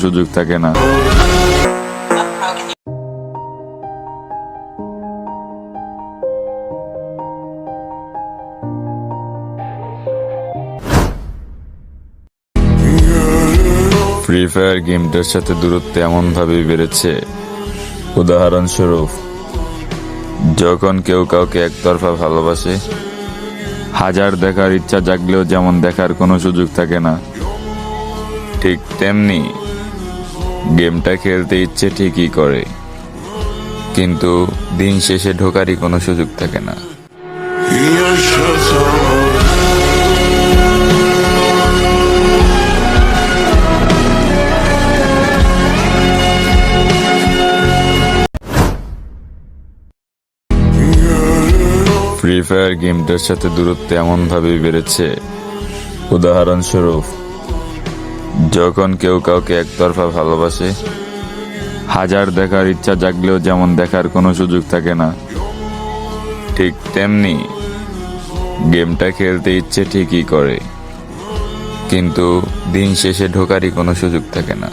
সুযোগ থাকে না। ফ্রি ফায়ার গেমটার সাথে দূরত্ব এমনভাবে বেড়েছে, উদাহরণস্বরূপ যখন কেউ কাউকে একতরফা ভালোবাসে, হাজার দেখার ইচ্ছা জাগলেও যেমন দেখার কোনো সুযোগ থাকে না, ঠিক তেমনি গেমটা খেলতে ইচ্ছে ঠিকই করে, কিন্তু দিন শেষে ঢোকারই কোনো সুযোগ থাকে না। ফ্রি ফায়ার গেমটার সাথে দূরত্ব এমনভাবে বেড়েছে, উদাহরণস্বরূপ যখন কেউ কাউকে একতরফা ভালোবাসে, হাজার দেখার ইচ্ছা জাগলেও যেমন দেখার কোনো সুযোগ থাকে না, ঠিক তেমনি গেমটা খেলতে ইচ্ছে ঠিকই করে, কিন্তু দিন শেষে ঢোকারই কোনো সুযোগ থাকে না।